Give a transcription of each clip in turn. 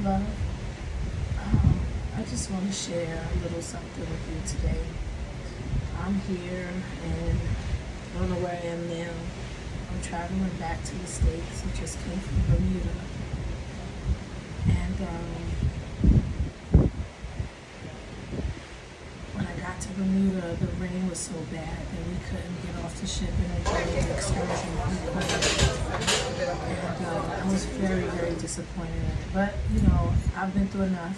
love. I just want to share a little something with you today. I'm here and I don't know where I am now. I'm traveling back to the States. I just came from Bermuda. And when I got to Bermuda, the rain was so bad that we couldn't get off the ship and enjoy the excursion. And I was very, very disappointed in it. But, I've been through enough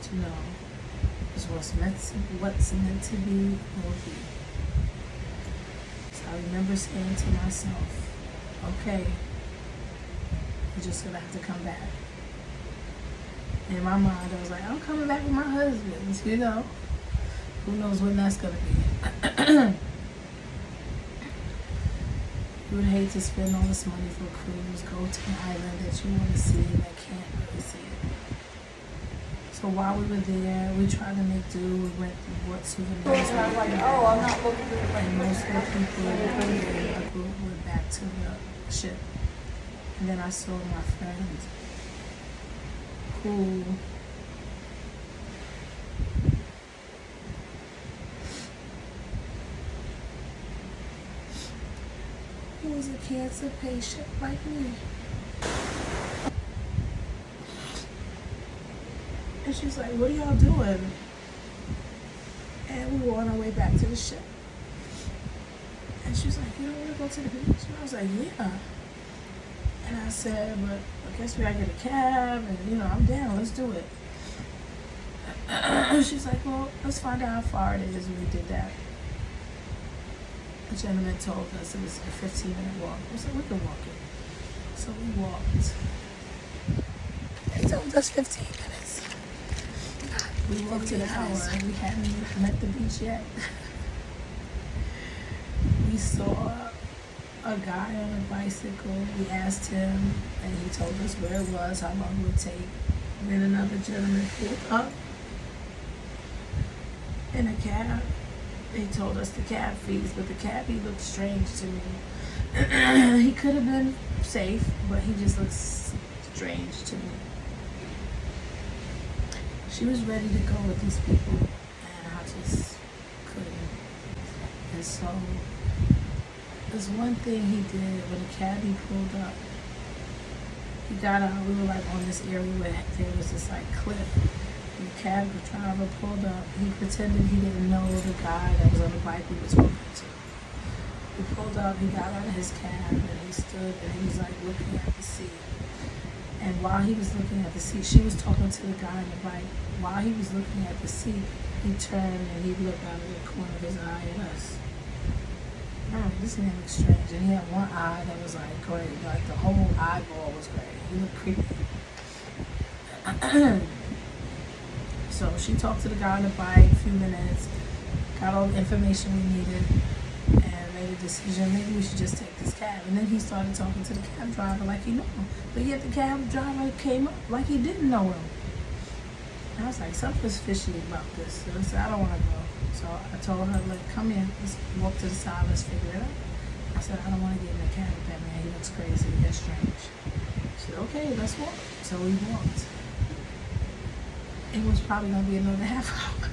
to know is what's meant to be will be. So I remember saying to myself, okay, you're just gonna have to come back. In my mind, I was like, I'm coming back with my husband, Who knows when that's gonna be. You would hate to spend all this money for a cruise, go to an island that you want to see and that can't really see it. So while we were there, we tried to make do. We went and bought souvenirs. And I'm like, I'm not looking for the And most of the people in our group went back to the ship. And then I saw my friend who was a cancer patient like me. And she's like, what are y'all doing? And we were on our way back to the ship. And she's like, you don't want to go to the beach? And I was like, yeah. And I said, but I guess we gotta get a cab, and I'm down, let's do it. She's like, well, let's find out how far it is, and we did that. The gentleman told us it was a 15-minute walk. I said, we can walk it. So we walked. They told us 15 minutes. We walked an hour and we hadn't met the beach yet. We saw a guy on a bicycle. We asked him and he told us where it was, how long it would take. And then another gentleman pulled up in a cab. They told us the cab fees, but the cabbie looked strange to me. He could have been safe, but he just looked strange to me. She was ready to go with these people, and I just couldn't. And so, there's one thing he did when the cabbie pulled up. He got out. We were on this area where there was this cliff. The cab driver pulled up. He pretended he didn't know the guy that was on the bike we were talking to. He pulled up. He got out of his cab and he stood and he was looking at the sea. And while he was looking at the sea, she was talking to the guy on the bike. While he was looking at the sea, he turned and he looked out of the corner of his eye at us. This man looked strange, and he had one eye that was gray, the whole eyeball was gray. He looked creepy. So she talked to the guy on the bike a few minutes, got all the information we needed, and made a decision. Maybe we should just take this cab. And then he started talking to the cab driver like he knew him. But yet the cab driver came up like he didn't know him. And I was like, something's fishy about this. So I said, I don't want to go. So I told her, come here. Let's walk to the side. Let's figure it out. I said, I don't want to get in the cab with that man. He looks crazy. That's strange. She said, okay, let's walk. So we walked. It was probably going to be another half hour.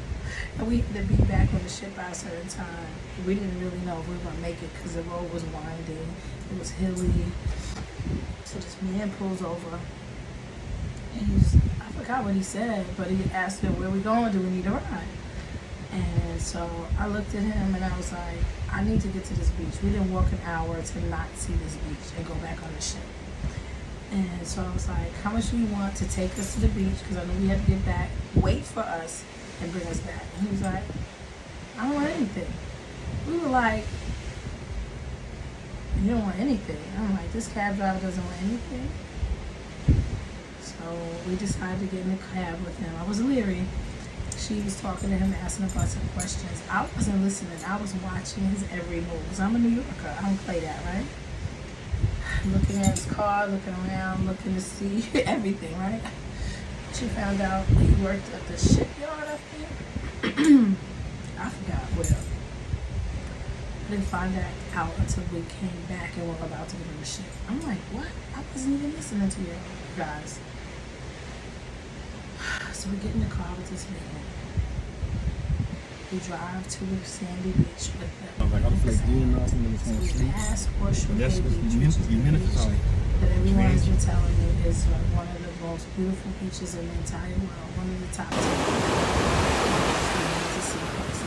And we had to be back on the ship by a certain time. We didn't really know if we were going to make it because the road was winding. It was hilly. So this man pulls over. And I forgot what he said, but he asked him, where we going? Do we need a ride? And so I looked at him and I was like, I need to get to this beach. We didn't walk an hour to not see this beach and go back on the ship. And so I was like, how much do you want to take us to the beach? Because I know we had to get back, wait for us, and bring us back. And he was like, I don't want anything. We were like, you don't want anything? I'm like, this cab driver doesn't want anything. So we decided to get in the cab with him. I was leery. She was talking to him, asking a bunch of questions. I wasn't listening. I was watching his every move. Because I'm a New Yorker. I don't play that, right? Looking at his car, looking around, looking to see everything, right? She found out he worked at the shipyard up there. I forgot where. I didn't find that out until we came back and were about to get on the ship. I'm like, what? I wasn't even listening to you guys. So we get in the car with this man. We drive to the sandy beach with them. I was like, I'm feel good enough and it's gonna sleep. Ask Horseshoe That's Bay what Beach, you which is the meant to beach tell me. that everyone's been telling me is one of the most beautiful beaches in the entire world. One of the top 10. You need to see person.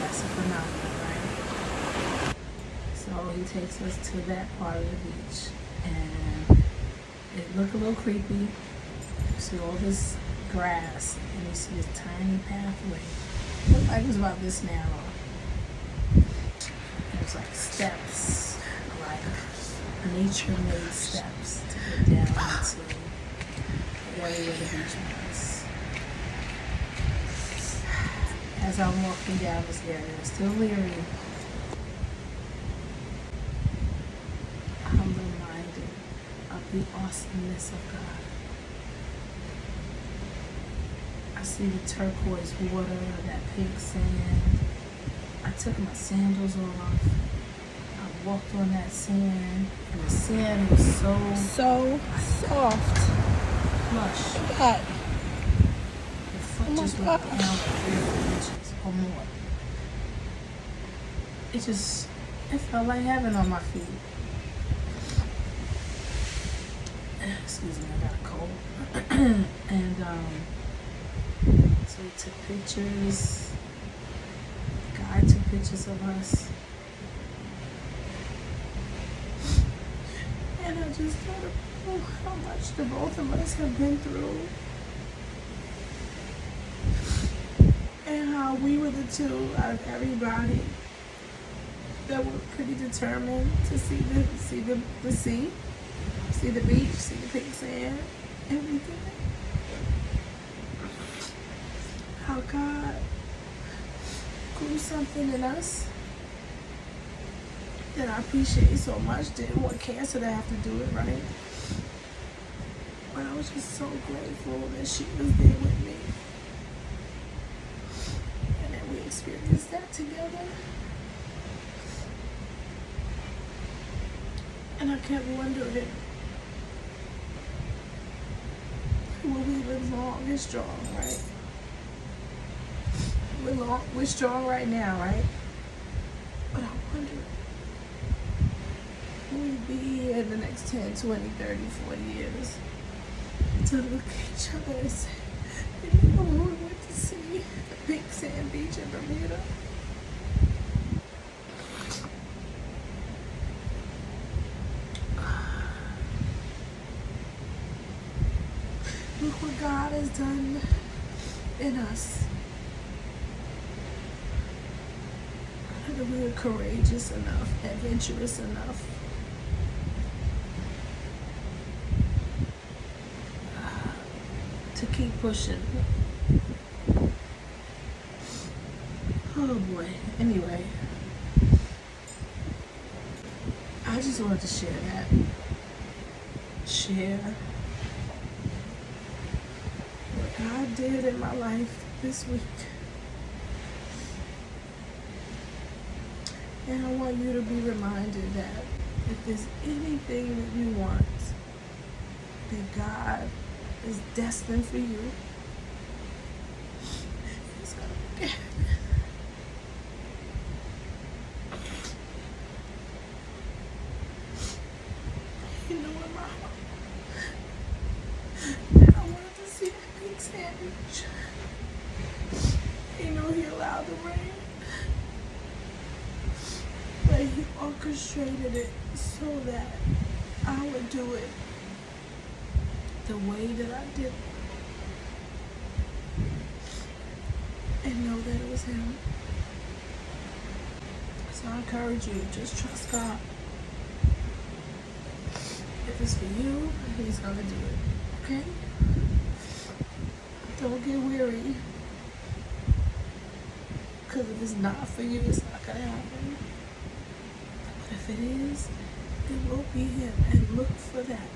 That's a phenomenon, right? So he takes us to that part of the beach, and it looked a little creepy. You see all this grass, and you see this tiny pathway. It looked like it was about this narrow. There's like steps, like nature-made steps to get down to the area where the beach was. As I'm walking down this area, I'm still leery. I'm reminded of the awesomeness of God. I see the turquoise water, that pink sand. I took my sandals off. I walked on that sand, and the sand was so soft. plush. Look at that. Your foot Oh my just went down 3 inches or more. It felt like heaven on my feet. Excuse me, I got a cold. And so we took pictures. I took pictures of us, and I just thought of how much the both of us have been through, and how we were the two out of everybody that were pretty determined to see the sea, see the beach, see the pink sand, everything. How God grew something in us that I appreciate so much. Didn't want cancer to have to do it, right? But I was just so grateful that she was there with me, and that we experienced that together. And I kept wondering, will we live long and strong, right? We're strong right now, right? But I wonder, will we be here in the next 10, 20, 30, 40 years to look at each other and say, remember when we went to see the pink sand beach in Bermuda? Look what God has done in us. That we are courageous enough, adventurous enough to keep pushing. Oh boy. Anyway, I just wanted to share that. Share what God did in my life this week. And I want you to be reminded that if there's anything that you want, that God is destined for you, it's going to be happen. You know, in my heart, that I wanted to see that big sand beach. You know, He allowed the rain. But He orchestrated it so that I would do it the way that I did it. And know that it was Him. So I encourage you, just trust God. If it's for you, He's going to do it. Okay? Don't get weary. Because if it's not for you, it's not going to happen. If it is, it will be Him, and look for that.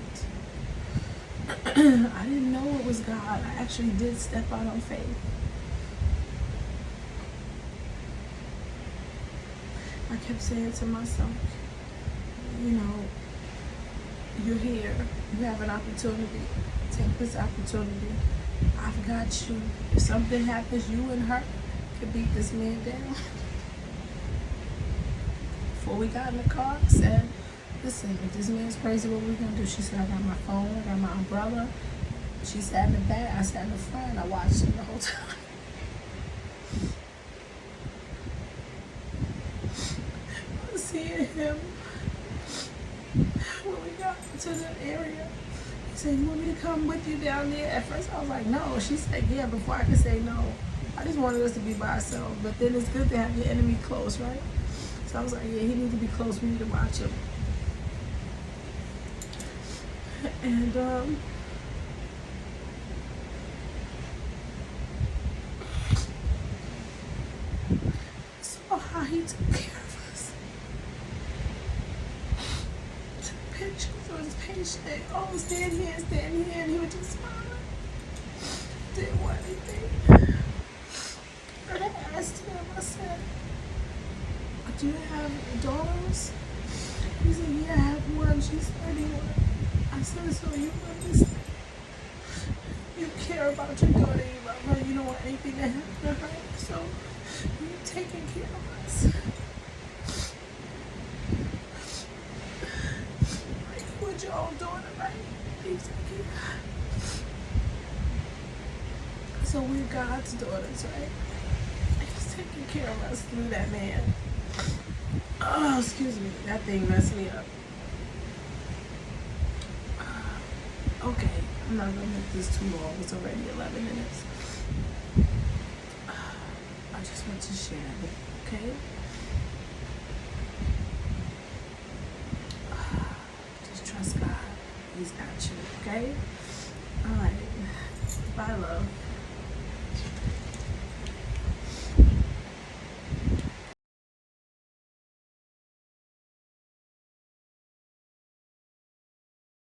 I didn't know it was God. I actually did step out on faith. I kept saying to myself, you know, you're here. You have an opportunity. Take this opportunity. I've got you. If something happens, you and her could beat this man down. Before we got in the car, I said, listen, if this man's crazy, what we gonna do? She said, I got my phone, I got my umbrella. She sat in the back, I sat in the front, and I watched him the whole time. Seeing him when we got to the area, he said, you want me to come with you down there? At first I was like, no. She said, yeah, before I could say no. I just wanted us to be by ourselves, but then it's good to have your enemy close, right? So I was like, yeah, he needs to be close. We need to watch him. And saw how he took care of us. Took pictures of his patient. Oh, stand here, and he would just smile. Didn't want anything. And I asked him, I said, do you have daughters? He said, yeah, I have one. She's 31. I said, so you understand? You care about your daughter, you love her, you don't want anything to happen to her, so you're taking care of us. Like, with your own daughter, right? He's taking. So we're God's daughters, right? He's taking care of us through that man. Oh, excuse me, that thing messed me up. Okay, I'm not gonna make this too long. It's already 11 minutes. I just want to share it, okay? Just trust God. He's got you, okay? All right. Bye, love.